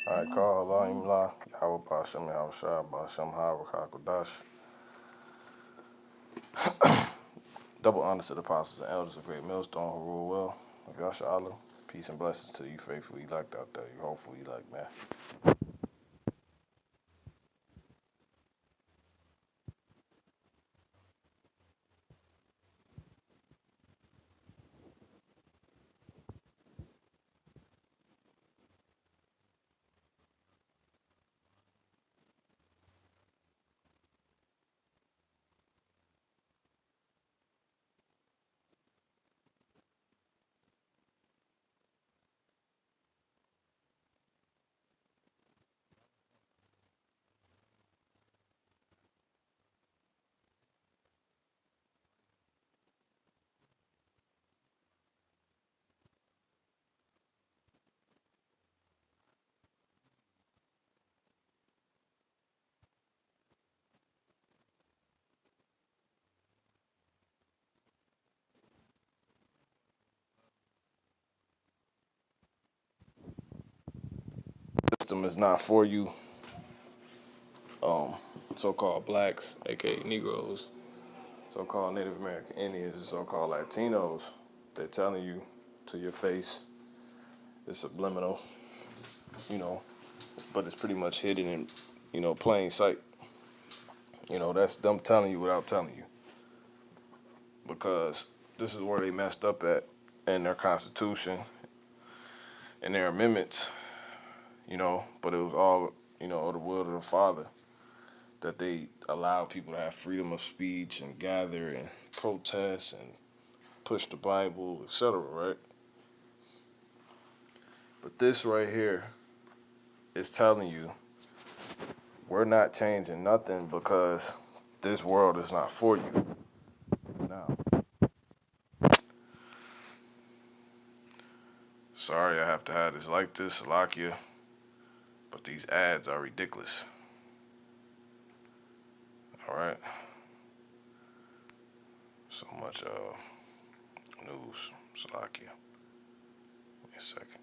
Alright, call Allah Imla, Yahweh Bashem, Yahweh Shah, Bashem, Harakah, Kodash. Double honors to the apostles and elders of Great Millstone who rule well. Of Yasha Allah, peace and blessings to you faithful elect out there. You hopefully elect, man. System is not for you, so-called blacks, aka Negroes, so-called Native American Indians, and so-called Latinos. They're telling you to your face, it's subliminal, you know, but it's pretty much hidden in, plain sight. That's them telling you without telling you. Because this is where they messed up at in their constitution and their amendments, but it was all, the will of the Father that they allow people to have freedom of speech and gather and protest and push the Bible, etc., right? But this right here is telling you we're not changing nothing because this world is not for you. Now, sorry I have to have this like this, Salakia, but these ads are ridiculous. All right? So much news, Salakia. Give me a second.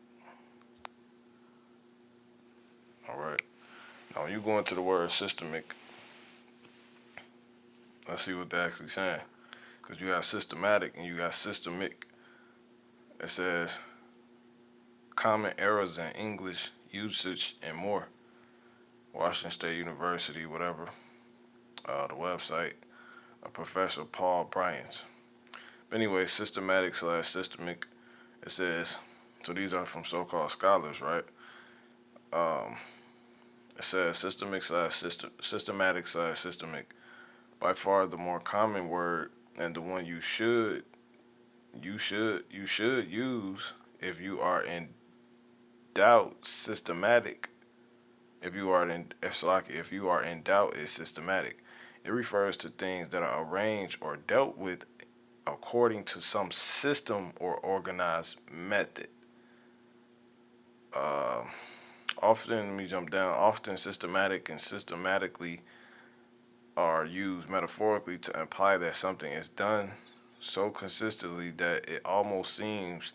All right. Now, when you go into the word systemic, let's see what they're actually saying. Because you got systematic and you got systemic. It says common errors in English usage and more. Washington State University, whatever, the website, Professor Paul Bryans. But anyway, systematic slash systemic, it says, so these are from so-called scholars, right? It says systematic slash systemic. By far the more common word and the one you should use if you are in doubt. Systematic. If you are in doubt, is systematic. It refers to things that are arranged or dealt with according to some system or organized method. Uh, Often, let me jump down. Often, systematic and systematically are used metaphorically to imply that something is done so consistently that it almost seems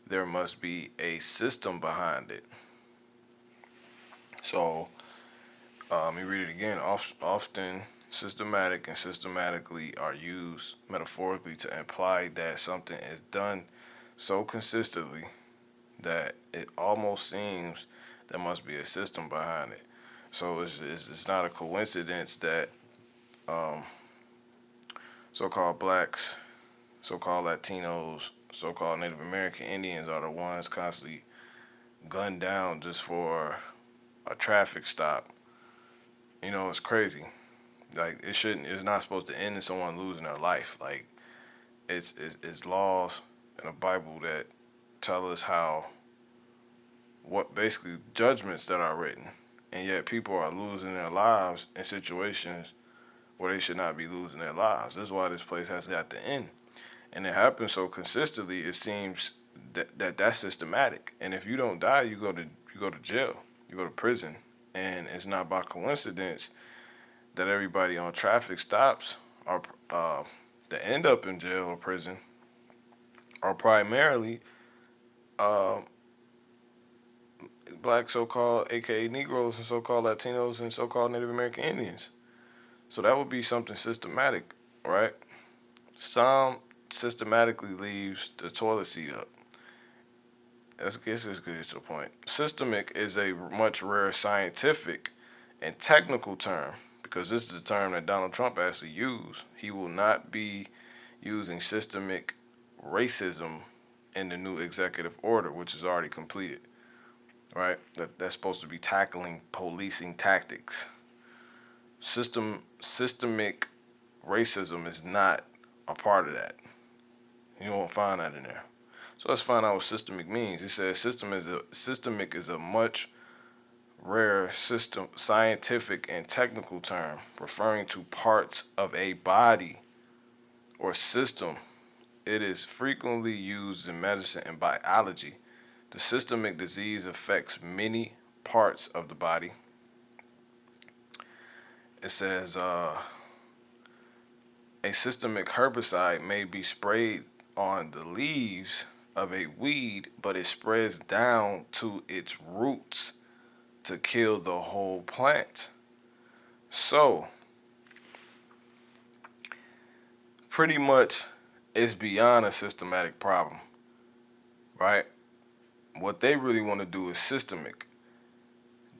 there must be a system behind it. So, let me read it again. Often, systematic and systematically are used metaphorically to imply that something is done so consistently that it almost seems there must be a system behind it. So it's not a coincidence that so-called blacks, so-called Latinos, so-called Native American Indians are the ones constantly gunned down just for a traffic stop. It's crazy. Like it's not supposed to end in someone losing their life. Like it's laws in the Bible that tell us how what basically judgments that are written, and yet people are losing their lives in situations where they should not be losing their lives. This is why this place has got to end, and it happens so consistently. It seems that's systematic, and if you don't die, you go to jail, you go to prison, and it's not by coincidence that everybody on traffic stops are that end up in jail or prison are primarily uh, black so-called AKA Negroes and so-called Latinos and so-called Native American Indians. So that would be something systematic, right? Some systematically leaves the toilet seat up. That's guess it's good to the point. Systemic is a much rarer scientific and technical term because this is the term that Donald Trump actually used. He will not be using systemic racism in the new executive order, which is already completed, right? That's supposed to be tackling policing tactics. Systemic racism is not a part of that. You won't find that in there. So let's find out what systemic means. It says systemic is a much rare system scientific and technical term referring to parts of a body or system. It is frequently used in medicine and biology. The systemic disease affects many parts of the body. It says a systemic herbicide may be sprayed on the leaves of a weed, but it spreads down to its roots to kill the whole plant. So, pretty much it's beyond a systematic problem, right? What they really want to do is systemic.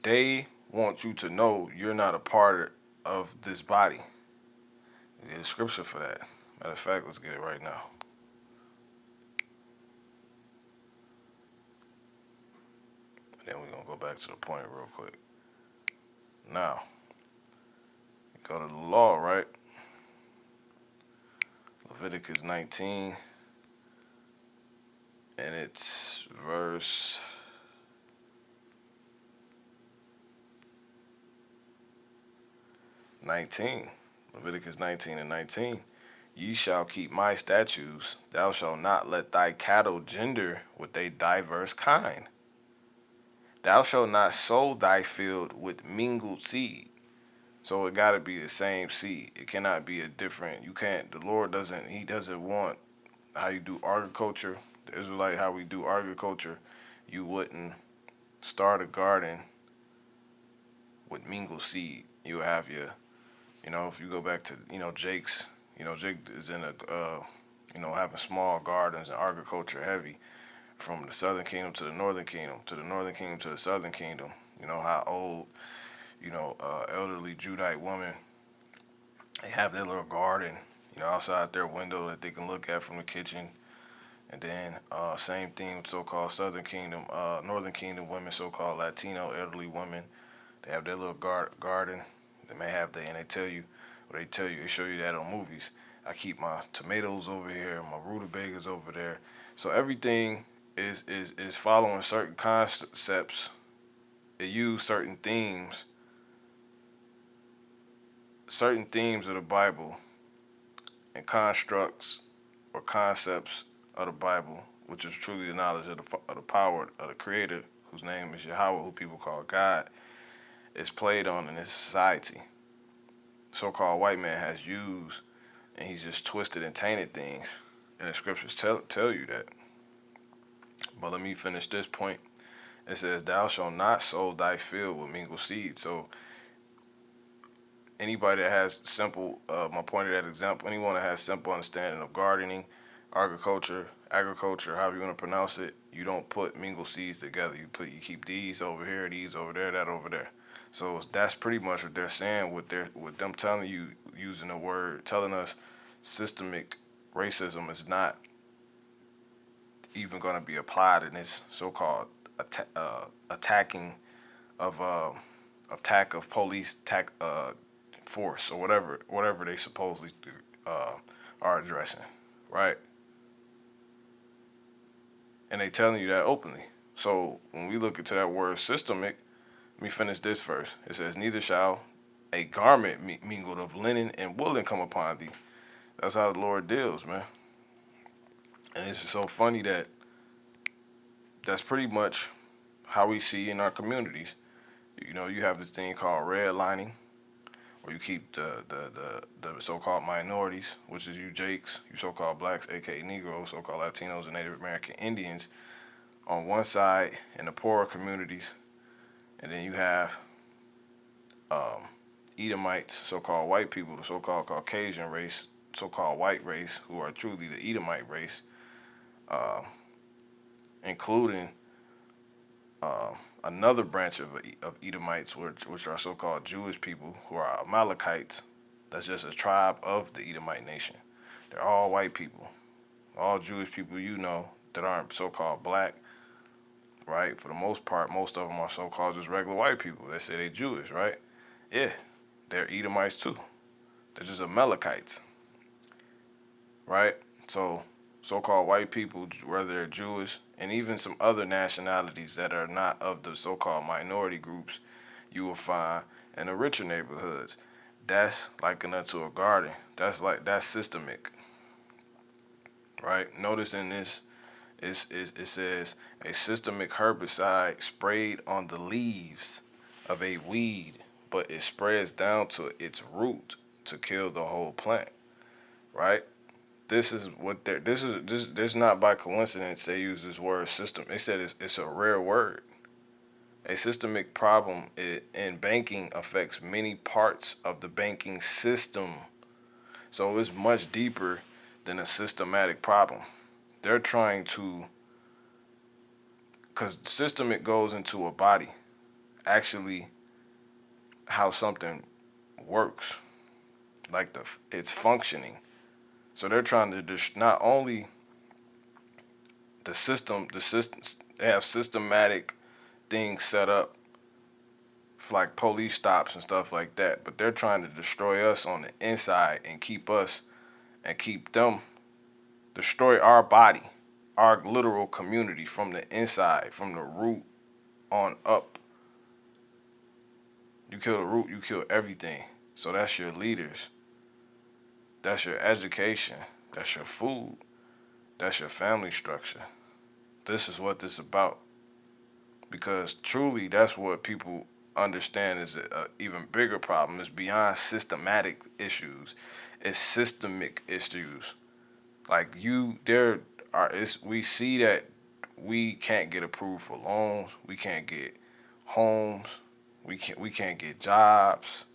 They want you to know you're not a part of this body. We get a scripture for that. Matter of fact, let's get it right now. And then we're going to go back to the point real quick. Now, go to the law, right? Leviticus 19. And it's verse 19. Leviticus 19 and 19. Ye shall keep my statutes. Thou shalt not let thy cattle gender with a diverse kind. Thou shalt not sow thy field with mingled seed. So it got to be the same seed. It cannot be a different. You can't. The Lord doesn't. He doesn't want how you do agriculture. The Israelite how we do agriculture. You wouldn't start a garden with mingled seed. You have your, if you go back to, Jake's, Jake is in having small gardens and agriculture heavy from the southern kingdom to the northern kingdom, to the northern kingdom to the southern kingdom. You know, how old, elderly Judite women, they have their little garden, outside their window that they can look at from the kitchen. And then same thing with so-called southern kingdom, northern kingdom women, so-called Latino elderly women. They have their little garden. They may have and they tell you, they show you that on movies. I keep my tomatoes over here, my rutabagas over there. So everything is following certain concepts. They use certain themes of the Bible and constructs or concepts of the Bible, which is truly the knowledge of the power of the Creator, whose name is Yahweh, who people call God, is played on in this society. So-called white man has used, and he's just twisted and tainted things, and the scriptures tell you that. But let me finish this point. It says, "Thou shalt not sow thy field with mingled seed." So anybody that has simple, my point of that example, anyone that has simple understanding of gardening, agriculture, however you want to pronounce it, you don't put mingled seeds together. You keep these over here, these over there, that over there. So that's pretty much what they're saying with them telling you, using the word, telling us systemic racism is not even going to be applied in this so-called attacking of attack of police force or whatever they supposedly are addressing, right? And they telling you that openly. So when we look into that word systemic, let me finish this first. It says, "Neither shall a garment mingled of linen and woolen come upon thee." That's how the Lord deals, man. And it's just so funny that that's pretty much how we see in our communities. You have this thing called redlining, where you keep the so-called minorities, which is you Jakes, you so-called blacks, aka Negroes, so-called Latinos and Native American Indians, on one side, and the poorer communities And then you have Edomites, so-called white people, the so-called Caucasian race, so-called white race, who are truly the Edomite race, uh, including another branch of Edomites, which are so-called Jewish people, who are Amalekites. That's just a tribe of the Edomite nation. They're all white people, all Jewish people that aren't so-called black, right? For the most part, most of them are so-called just regular white people. They say they're Jewish, right? Yeah, they're Edomites too. They're just Amalekites, right? So, so-called white people, whether they're Jewish and even some other nationalities that are not of the so-called minority groups, you will find in the richer neighborhoods. That's likened unto a garden. That's systemic, right? Notice in this, it says a systemic herbicide sprayed on the leaves of a weed, but it spreads down to its root to kill the whole plant, right? This is what they're, this not by coincidence they use this word system. They said it's a rare word. A systemic problem in banking affects many parts of the banking system. So it's much deeper than a systematic problem. They're trying to, because systemic goes into a body, actually how something works, like it's functioning. So they're trying to not only the systems, they have systematic things set up for like police stops and stuff like that, but they're trying to destroy us on the inside and keep them, destroy our body, our literal community from the inside, from the root on up. You kill the root, you kill everything. So that's your leaders, that's your education, that's your food, that's your family structure. This is what this is about. Because truly, that's what people understand is an even bigger problem. It's beyond systematic issues. It's systemic issues. Like we see that we can't get approved for loans. We can't get homes. We can't get jobs.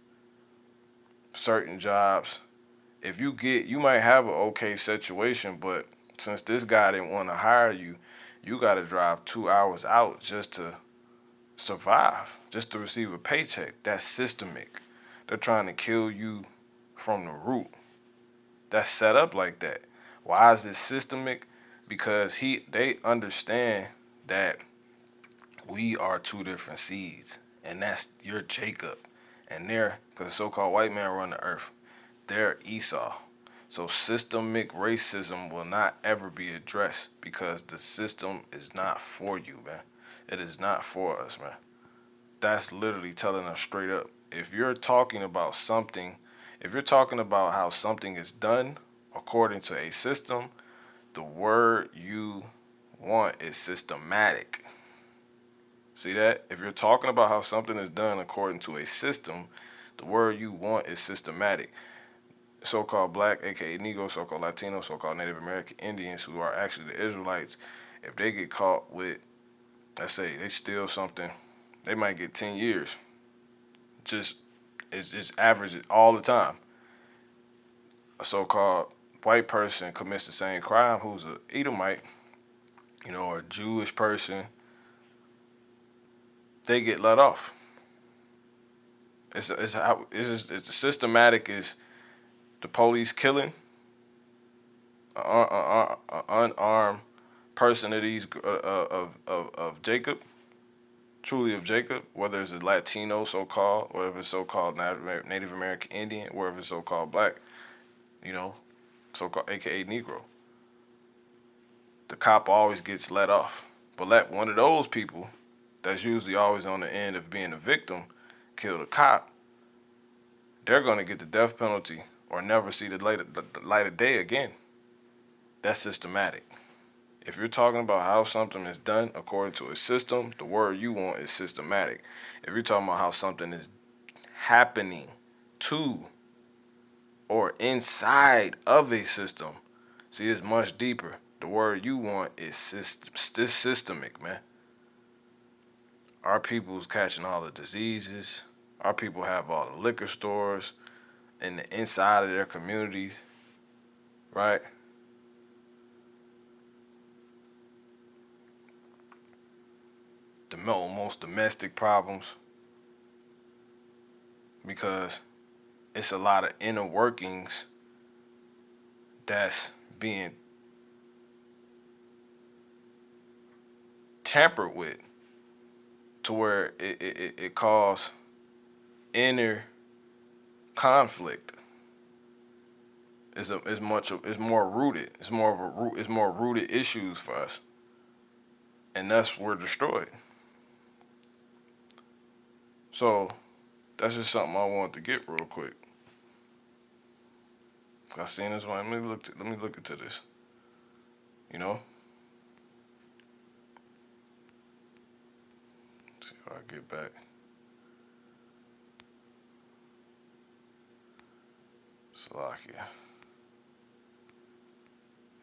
Certain jobs. You might have an okay situation, but since this guy didn't want to hire you, you got to drive 2 hours out just to survive, just to receive a paycheck. That's systemic. They're trying to kill you from the root. That's set up like that. Why is this systemic? Because they understand that we are two different seeds, and that's your Jacob, and they're, because so-called white man run the earth, they're Esau. So systemic racism will not ever be addressed because the system is not for you, man. It is not for us, man. That's literally telling us straight up. If you're talking about something, if you're talking about how something is done according to a system, the word you want is systematic. See that? If you're talking about how something is done according to a system, the word you want is systematic. So-called black, aka Negro, so-called Latino, so-called Native American Indians, who are actually the Israelites, if they get caught with, let's say they steal something, they might get 10 years. Just it's average all the time. A so-called white person commits the same crime who's a Edomite, or a Jewish person, they get let off. It's systematic is the police killing an unarmed person of Jacob, truly of Jacob, whether it's a Latino so-called, whether it's so-called Native American Indian, whether it's so-called black, so-called AKA Negro. The cop always gets let off. But let one of those people that's usually always on the end of being a victim kill the cop, they're going to get the death penalty or never see the light of day again. That's systematic. If you're talking about how something is done according to a system, the word you want is systematic. If you're talking about how something is happening to or inside of a system, see, it's much deeper. The word you want is systemic, man. Our people's catching all the diseases. Our people have all the liquor stores in the inside of their communities, right? The most domestic problems because it's a lot of inner workings that's being tampered with to where it causes inner conflict. It's more rooted. It's more of a root. It's more rooted issues for us, and thus we're destroyed. So that's just something I wanted to get real quick. I seen this one. Let me look into this. You know. See if I get back. Slovakia.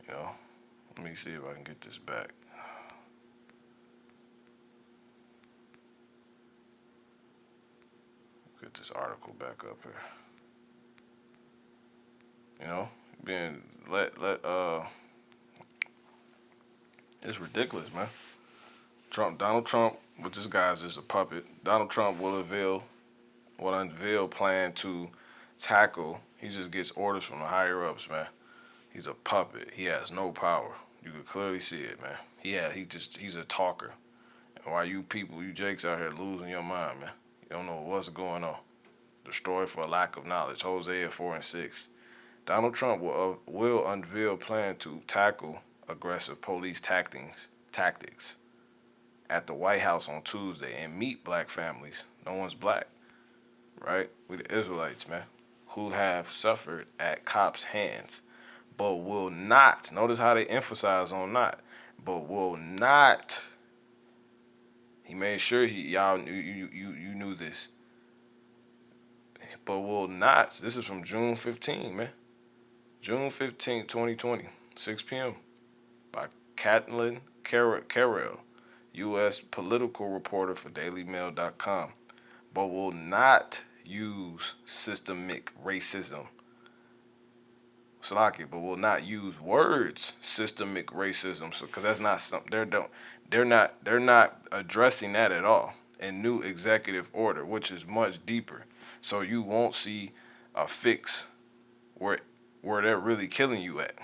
You know. Let me see if I can get this back. Get this article back up here. You know, being let it's ridiculous, man. Donald Trump, with this guy's just a puppet. Donald Trump will unveil plan to tackle. He just gets orders from the higher ups, man. He's a puppet. He has no power. You can clearly see it, man. He's a talker. And why you people, you Jakes out here losing your mind, man. You don't know what's going on. Destroyed for lack of knowledge. Hosea 4:6. Donald Trump will unveil plan to tackle aggressive police tactics at the White House on Tuesday and meet black families. No one's black, right? We the Israelites, man, who have suffered at cops' hands, but will not. Notice how they emphasize on not, but will not. He made sure y'all knew you knew this, but will not. This is from June 15, man. June 15, 2020, 6 p.m. by Caitlin Carroll, U.S. political reporter for DailyMail.com, but will not use systemic racism. Slocky, but will not use words systemic racism. So, because that's not something they're not addressing that at all in new executive order, which is much deeper. So you won't see a fix where they're really killing you at.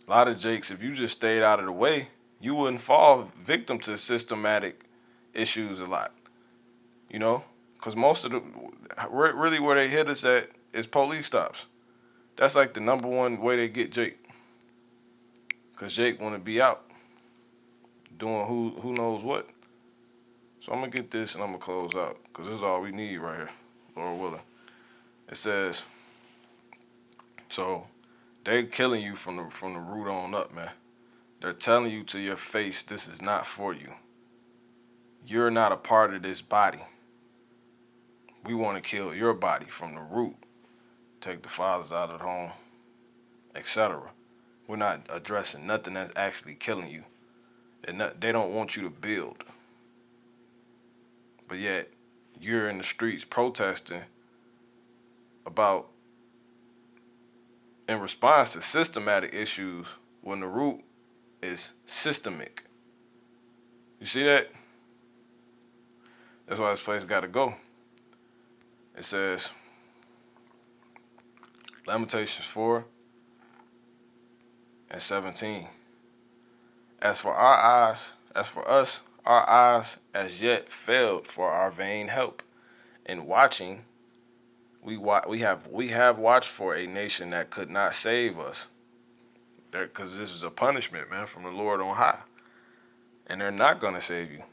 A lot of Jakes, if you just stayed out of the way, you wouldn't fall victim to systematic issues a lot. You know, because most of the really where they hit us at is police stops. That's like the number one way they get Jake. Because Jake want to be out doing who knows what. So I'm going to get this and I'm going to close out because this is all we need right here, Lord willing. It says, so they killing you from the root on up, man. They're telling you to your face, this is not for you. You're not a part of this body. We want to kill your body from the root. Take the fathers out of the home, etc. We're not addressing nothing that's actually killing you. And they don't want you to build. But yet, you're in the streets protesting about in response to systematic issues when the root is systemic. You see that? That's why this place got to go. It says, Lamentations 4 and 17. As for us, our eyes as yet failed for our vain help. In watching, we have watched for a nation that could not save us. Because this is a punishment, man, from the Lord on high. And they're not going to save you.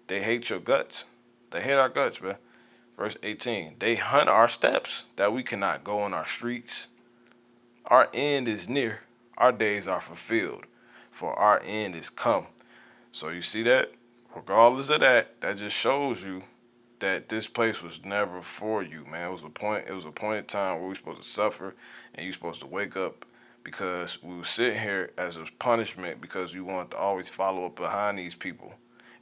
They hate your guts. They hate our guts, man. Verse 18. They hunt our steps, that we cannot go in our streets. Our end is near. Our days are fulfilled, for our end is come. So you see that? Regardless of that, that just shows you that this place was never for you, man. It was a point. It was a point in time where we supposed to suffer, and you supposed to wake up because we were sitting here as a punishment because we wanted to always follow up behind these people,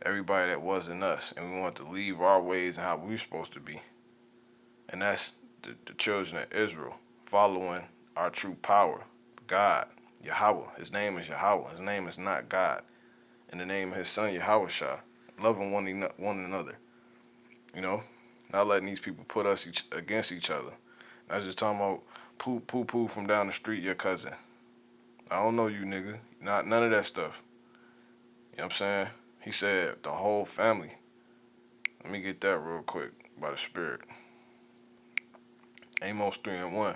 everybody that wasn't us, and we wanted to leave our ways and how we were supposed to be. And that's the children of Israel following our true power, God, Yahweh. His name is Yahweh. His name is not God. In the name of his son, Yahweh Shah, loving one another. You know, not letting these people put us against each other. I was just talking about poo from down the street, your cousin. I don't know you, nigga. Not none of that stuff. You know what I'm saying? He said the whole family. Let me get that real quick by the Spirit. Amos 3:1.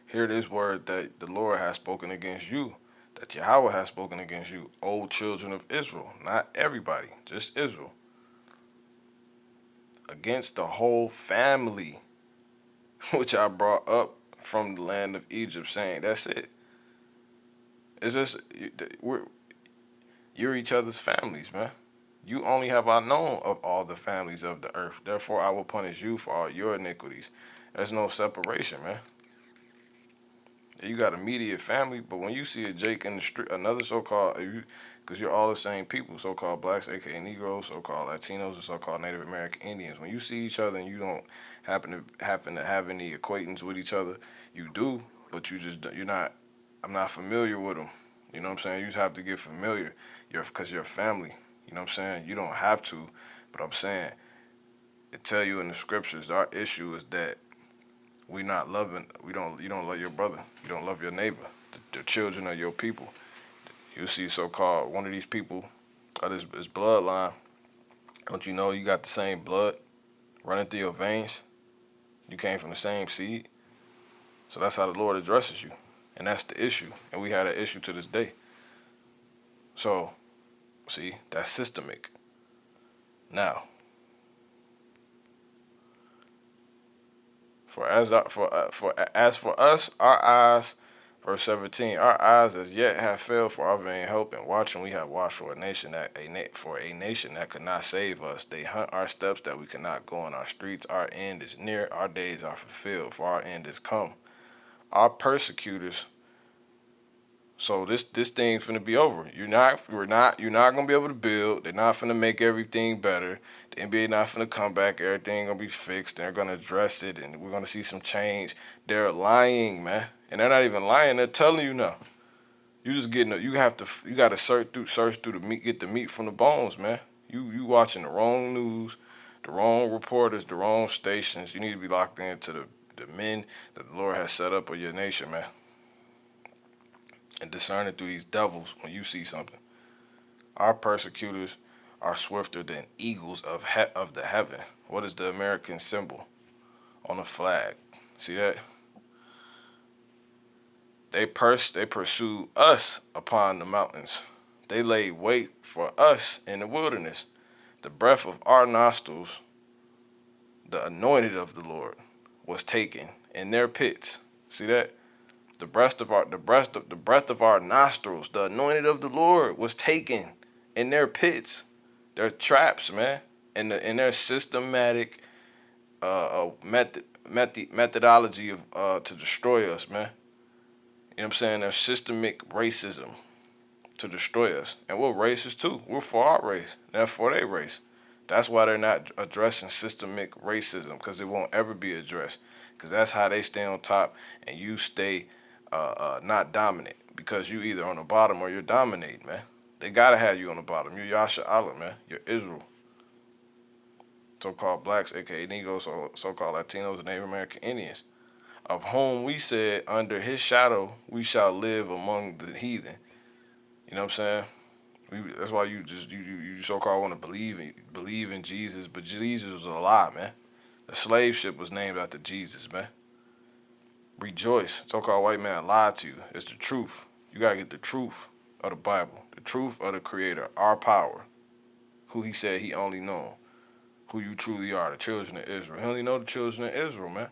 Hear this word that the Lord has spoken against you, that Yahweh has spoken against you, O children of Israel. Not everybody, just Israel. Against the whole family, which I brought up from the land of Egypt, saying, that's it. It's just, you're each other's families, man. You only have I known of all the families of the earth. Therefore, I will punish you for all your iniquities. There's no separation, man. You got immediate family, but when you see a Jake in the street, another so-called, because you're all the same people, so-called blacks, aka Negroes, so-called Latinos, and so-called Native American Indians. When you see each other and you don't happen to have any acquaintance with each other, you do, but you're not. I'm not familiar with them. You know what I'm saying? You just have to get familiar. Because you're family. You know what I'm saying? You don't have to, but I'm saying it tell you in the scriptures. Our issue is that we not loving. You don't love your brother. You don't love your neighbor. The children of your people. You see, so-called one of these people of this bloodline. Don't you know you got the same blood running through your veins? You came from the same seed. So that's how the Lord addresses you, and that's the issue. And we had an issue to this day. So, see, that's systemic. Now, as for us, our eyes, verse 17, our eyes as yet have failed for our vain hope, and watching we have watched for a nation that could not save us. They hunt our steps that we cannot go in our streets. Our end is near, our days are fulfilled, for our end is come. Our persecutors. So this thing's finna be over. You're not gonna be able to build. They're not finna make everything better. The NBA not finna come back. Everything gonna be fixed. They're gonna address it, and we're gonna see some change. They're lying, man, and they're not even lying. They're telling you now. You just getting. You gotta search through the meat, get the meat from the bones, man. You watching the wrong news, the wrong reporters, the wrong stations. You need to be locked into the men that the Lord has set up of your nation, man. And discern it through these devils when you see something. Our persecutors are swifter than eagles of the heaven. What is the American symbol on the flag? See that? They pursue us upon the mountains. They lay wait for us in the wilderness. The breath of our nostrils, the anointed of the Lord, was taken in their pits. See that? The breath of our nostrils, the anointed of the Lord, was taken in their pits, their traps, man, in their systematic methodology of to destroy us, man. You know what I'm saying? Their systemic racism to destroy us, and we're racist too. We're for our race, they're for their race. That's why they're not addressing systemic racism, because it won't ever be addressed. Because that's how they stay on top, and you stay not dominant, because you either on the bottom or you're dominating, man. They gotta have you on the bottom. You're Yasha Allah, man. You're Israel. So-called blacks, aka Negroes, or so-called Latinos and Native American Indians, of whom we said, under his shadow we shall live among the heathen. You know what I'm saying? That's why you so-called want to believe in Jesus, but Jesus was a lie, man. The slave ship was named after Jesus, man. Rejoice. So-called white man lied to you. It's the truth. You gotta get the truth of the Bible, the truth of the Creator, our power, who He said He only known, who you truly are, the children of Israel. He only know the children of Israel, man.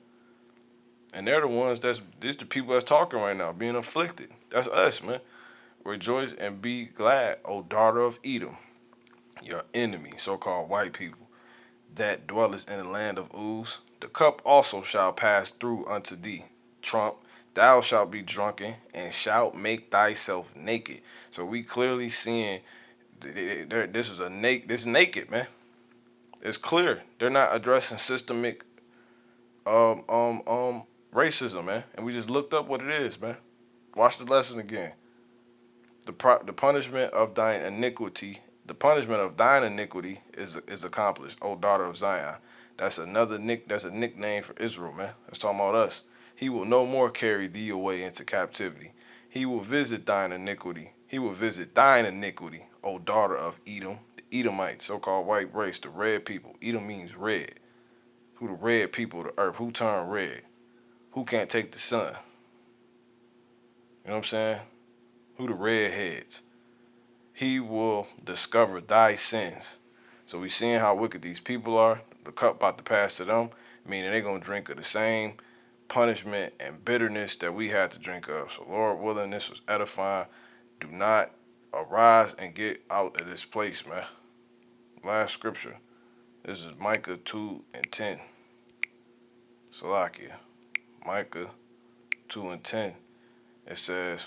And they're the ones these the people that's talking right now, being afflicted. That's us, man. Rejoice and be glad, O daughter of Edom, your enemy, so-called white people, that dwellest in the land of Uz. The cup also shall pass through unto thee. Trump, thou shalt be drunken and shalt make thyself naked. So we clearly seeing this is this naked, man. It's clear they're not addressing systemic um um um racism, man. And we just looked up what it is, man. Watch the lesson again. The punishment of thine iniquity, the punishment of thine iniquity is accomplished, O daughter of Zion. That's another that's a nickname for Israel, man. That's talking about us. He will no more carry thee away into captivity. He will visit thine iniquity. He will visit thine iniquity, O daughter of Edom, the Edomites, so-called white race, the red people. Edom means red. Who the red people of the earth? Who turn red? Who can't take the sun? You know what I'm saying? Who the redheads? He will discover thy sins. So we seeing how wicked these people are. The cup about to pass to them, meaning they're going to drink of the same punishment and bitterness that we had to drink of. So Lord willing, this was edifying. Do not arise and get out of this place, man. Last scripture. This is Micah 2:10. Salakia. Micah 2:10. It says,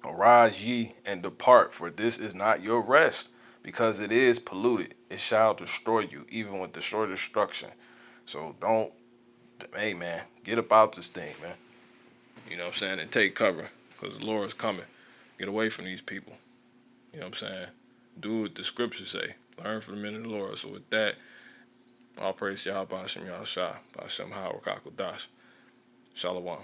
arise ye and depart, for this is not your rest, because it is polluted. It shall destroy you, even with the sure destruction. So don't, hey man, get up out this thing, man. You know what I'm saying? And take cover, because the Lord is coming. Get away from these people. You know what I'm saying? Do what the scriptures say. Learn from the men of the Lord. So with that, all praise to Yahweh Ba'ashem Yahshua, Ba'ashem Ha'awakakodash. Shalom.